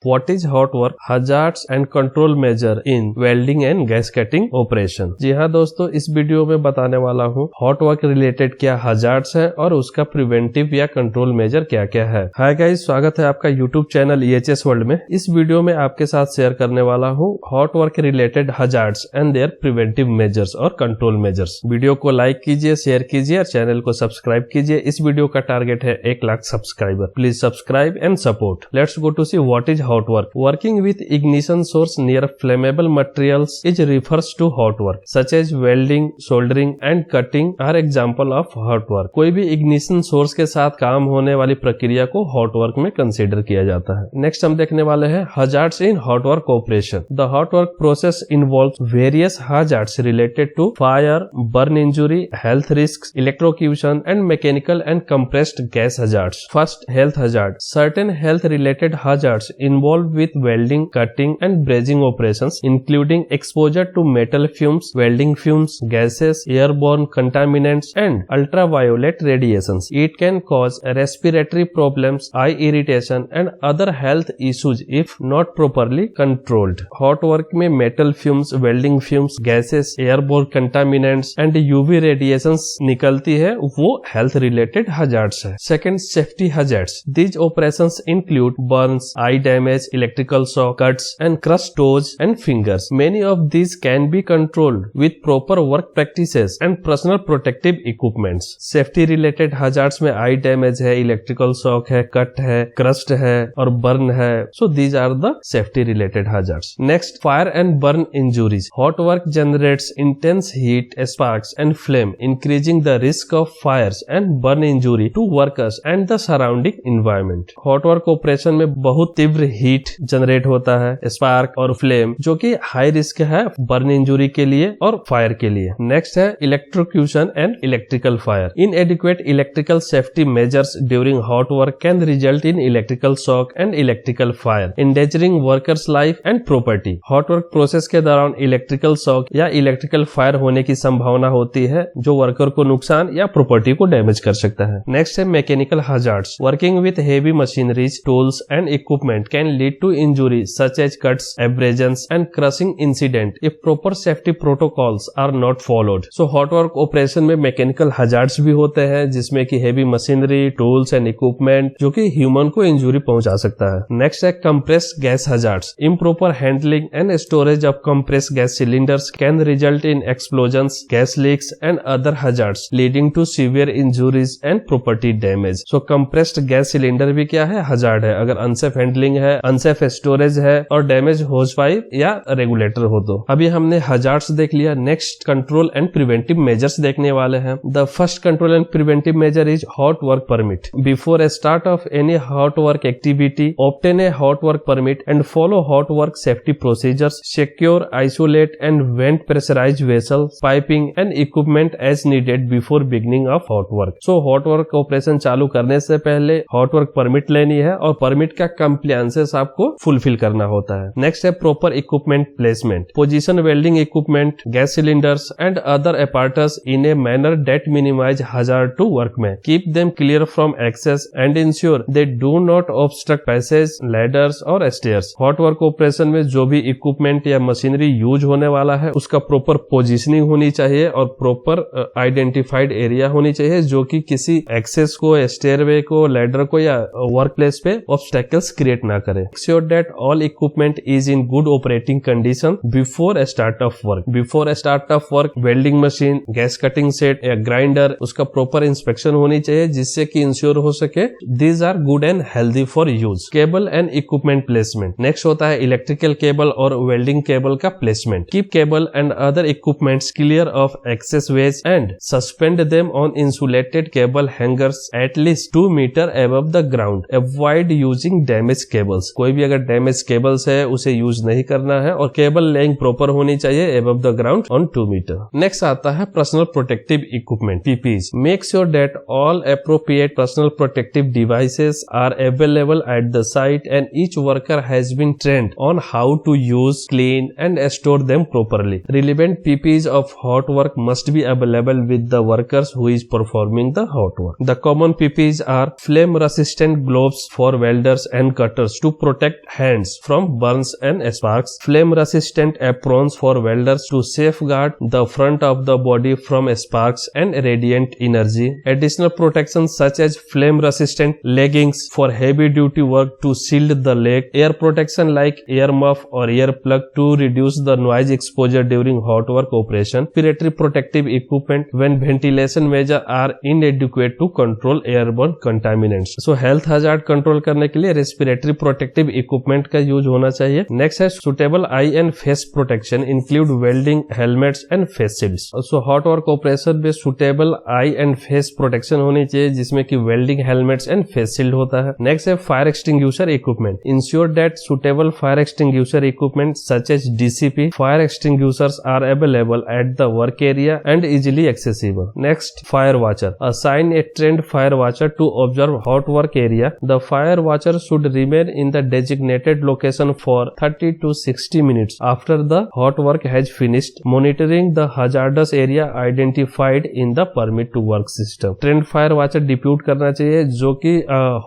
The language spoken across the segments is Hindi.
What is hot work, hazards and control measure in welding and gasketing operation. जी हाँ दोस्तों, इस वीडियो में बताने वाला हूँ हॉट वर्क रिलेटेड क्या हजार्ड्स है और उसका प्रिवेंटिव या कंट्रोल मेजर क्या क्या है। हाय गाइस, स्वागत है आपका यूट्यूब चैनल EHS वर्ल्ड में। इस वीडियो में आपके साथ शेयर करने वाला हूँ hot work related hazards and their preventive measures और कंट्रोल मेजर्स। वीडियो को लाइक कीजिए, शेयर कीजिए और चैनल को सब्सक्राइब कीजिए। इस वीडियो का टारगेट है 1 lakh subscriber. Please subscribe and support. Let's go to see what is hot work. Working with ignition source near flammable materials is refers to hot work, such as welding, soldering and cutting are example of hot work. कोई भी ignition source के साथ काम होने वाली प्रक्रिया को hot work में कंसीडर किया जाता है। नेक्स्ट हम देखने वाले हैं hazards in hot work operation. The hot work process involves various hazards related to fire, burn injury, health risks, electrocution and mechanical and compressed gas hazards. First, health hazard. Certain health related hazards involved with welding, cutting and brazing operations, including exposure to metal fumes, welding fumes, gases, airborne contaminants and ultraviolet radiations. It can cause respiratory problems, eye irritation and other health issues if not properly controlled. Hot work में metal fumes, welding fumes, gases, airborne contaminants and UV radiations निकलती है, वो health related hazards है। Second, safety hazards. These operations include burns, eye damage, electrical shock, cuts and crushed toes and fingers. Many of these can be controlled with proper work practices and personal protective equipments. Safety related hazards में eye damage है, electrical shock है, cut है, crushed है और burn है. So these are the safety related hazards. Next, fire and burn injuries. Hot work generates intense heat, sparks and flame, increasing the risk of fires and burn injury to workers and the surrounding environment. Hot work operation में बहुत तीव्र हीट जनरेट होता है, स्पार्क और फ्लेम, जो कि हाई रिस्क है बर्न इंजुरी के लिए और फायर के लिए। नेक्स्ट है electrocution and electrical fire. इनएडिक्वेट electrical safety measures during hot work can result in electrical shock and electrical fire, endangering workers life and property. Hot work process के दौरान इलेक्ट्रिकल शॉक या इलेक्ट्रिकल फायर होने की संभावना होती है, जो वर्कर को नुकसान या प्रॉपर्टी को डैमेज कर सकता है। नेक्स्ट है mechanical hazards. Working with heavy machineries, tools and equipment can lead to injuries such as cuts, abrasions and crushing incident if proper safety protocols are not followed. So hot work operation में mechanical hazards भी होते हैं, जिसमें कि heavy machinery, tools and equipment जो कि human को injury पहुंचा सकता है। Next है compressed gas hazards. Improper handling and storage of compressed gas cylinders can result in explosions, gas leaks and other hazards leading to severe injuries and property damage. So compressed gas cylinder भी क्या है, hazard है। अगर unsafe handling है, अनसेफ स्टोरेज है और डैमेज होज पाइप या रेगुलेटर हो तो। अभी हमने हजार्ड्स देख लिया। Next control and preventive measures देखने वाले हैं। The first control and preventive measure is hot work permit. Before a start of any hot work activity, obtain a hot work permit and follow hot work safety procedures, secure, isolate and vent pressurise vessels, piping and equipment as needed before beginning of hot work. So hot work operation चालू करने से पहले हॉट वर्क परमिट लेनी है और परमिट का कंप्लायंसेस आपको फुलफिल करना होता है। नेक्स्ट है proper equipment placement. Position welding equipment, gas cylinders and other apparatus in a manner that minimize hazard to workmen. Keep them clear from access and ensure they do not obstruct passage, ladders or stairs. Hot work operation में जो भी इक्विपमेंट या मशीनरी यूज होने वाला है, उसका प्रॉपर पोजीशनिंग होनी चाहिए और प्रॉपर आइडेंटिफाइड एरिया होनी चाहिए, जो कि किसी एक्सेस को, स्टेयरवे को, लैडर को या वर्क प्लेस पे ऑब्स्टेकल्स क्रिएट ना करे। Make sure that all equipment is in good operating condition before a start of work. Before a start of work, welding machine, gas cutting set या grinder, उसका proper inspection होनी चाहिए, जिससे कि ensure हो सके these are good and healthy for use. Cable and equipment placement. Next होता है electrical cable और welding cable का placement. Keep cable and other equipments clear of excess ways and suspend them on insulated cable hangers at least 2 meter above the ground. Avoid using damaged cables. कोई भी अगर डैमेज केबल्स है उसे यूज नहीं करना है और केबल लेइंग प्रॉपर होनी चाहिए अबव द ग्राउंड ऑन 2 मीटर। नेक्स्ट आता है personal protective equipment, PPEs. Make sure that all appropriate personal protective devices are available at the site and each worker has been trained on how to use, clean and store them properly. Relevant PPEs of hot work must be available with the workers who is performing the hot work. The common PPEs are flame resistant gloves for welders and cutters to protect hands from burns and sparks, flame-resistant aprons for welders to safeguard the front of the body from sparks and radiant energy, additional protections such as flame-resistant leggings for heavy-duty work to shield the leg, air protection like ear muff or ear plug to reduce the noise exposure during hot work operation, respiratory protective equipment when ventilation measures are inadequate to control airborne contaminants. So health hazard control करने के लिए रेस्पिरेटरी प्रोटेक्टिव इक्विपमेंट का यूज होना चाहिए। नेक्स्ट है suitable eye and face protection include welding helmets and face shields. So hot work operation में suitable eye and face protection होनी चाहिए जिसमें कि welding helmets and face shield होता है। नेक्स्ट है fire extinguisher equipment, ensure that suitable fire extinguisher equipment such as DCP fire extinguishers are available at the work area and easily accessible. Next fire watcher, assign a trained fire watcher to observe hot work area. The fire watcher should remain in the designated location for 30 to 60 minutes after the hot work has finished, monitoring the hazardous area identified in the permit to work system. Trained fire watcher depute करना चाहिए जो कि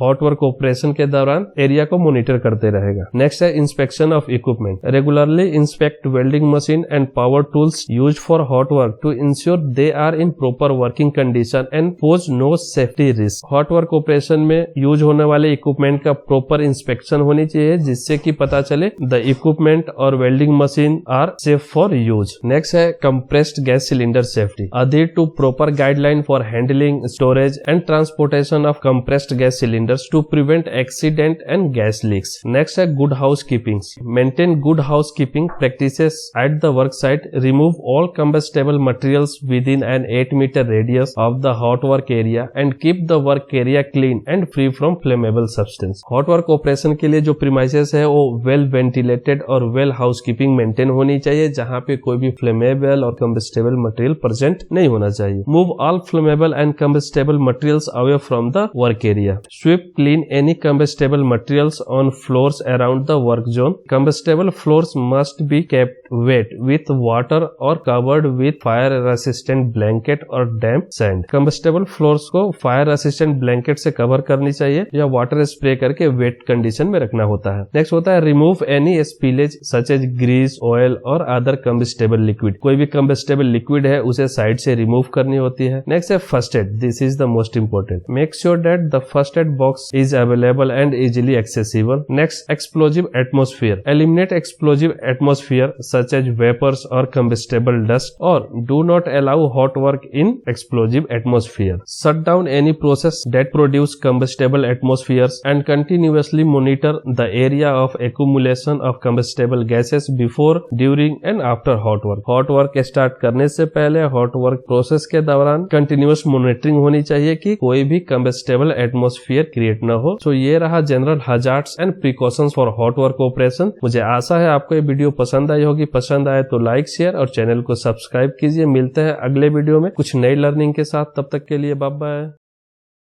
हॉट वर्क ऑपरेशन के दौरान एरिया को मॉनिटर करते रहेगा। नेक्स्ट है inspection of equipment, regularly inspect welding machine and power tools used for hot work to ensure they are in proper working condition and pose no safety risk. Hot work operation में यूज होने वाले इक्विपमेंट का प्रॉपर इंस्पेक्शन होनी चाहिए जिससे कि पता चले द इक्विपमेंट और welding machine are safe for use. Next है compressed gas cylinder safety, adhere to proper guideline for handling storage and transportation of compressed gas cylinders to prevent accident and gas leaks. Next है good housekeeping, maintain good housekeeping practices at the work site, remove all combustible materials within an 8 metre radius of the hot work area and keep the work area clean and free from flammable substance. Hot work operation के लिए जो प्रीमाइसेस है वो वेल वेंटिलेटेड और वेल हाउसकीपिंग मेंटेन होनी चाहिए जहां पे कोई भी फ्लेमेबल और कंबस्टेबल मटेरियल प्रेजेंट नहीं होना चाहिए। Move all flammable and combustible materials away from the work area, sweep clean any combustible materials on floors around the work zone. Combustible floors must be kept wet with water और covered with fire resistant blanket और डैम्प सैंड। कंबस्टेबल फ्लोर्स को फायर रेसिस्टेंट ब्लैंकेट से कवर करनी चाहिए या वाटर स्प्रे करके वेट कंडीशन में रखना होता है। नेक्स्ट होता है remove any spillage such as Greece, oil और अदर कंबस्टेबल लिक्विड। कोई भी कंबस्टेबल लिक्विड है उसे साइड से रिमूव करनी होती है। नेक्स्ट है first aid, this is the most important, make sure that the first aid box is available and easily accessible. Next explosive atmosphere, eliminate explosive atmosphere such as vapours और कंबस्टेबल डस्ट और do not allow hot work in explosive atmosphere. Shut down any process that produce combustible atmospheres and continuously monitor the area of accumulation of combustible gases before, during and after hot work. hot work start करने से पहले hot work प्रोसेस के दौरान कंटिन्यूअस मॉनिटरिंग होनी चाहिए कि कोई भी कंबस्टेबल एटमोस्फियर क्रिएट न हो। तो ये रहा general hazards and precautions for hot work operation. मुझे आशा है आपको ये वीडियो पसंद आई होगी। पसंद आए तो लाइक शेयर और चैनल को सब्सक्राइब कीजिए। मिलते हैं अगले वीडियो में कुछ नई लर्निंग के साथ, तब तक के लिए बाय बाय।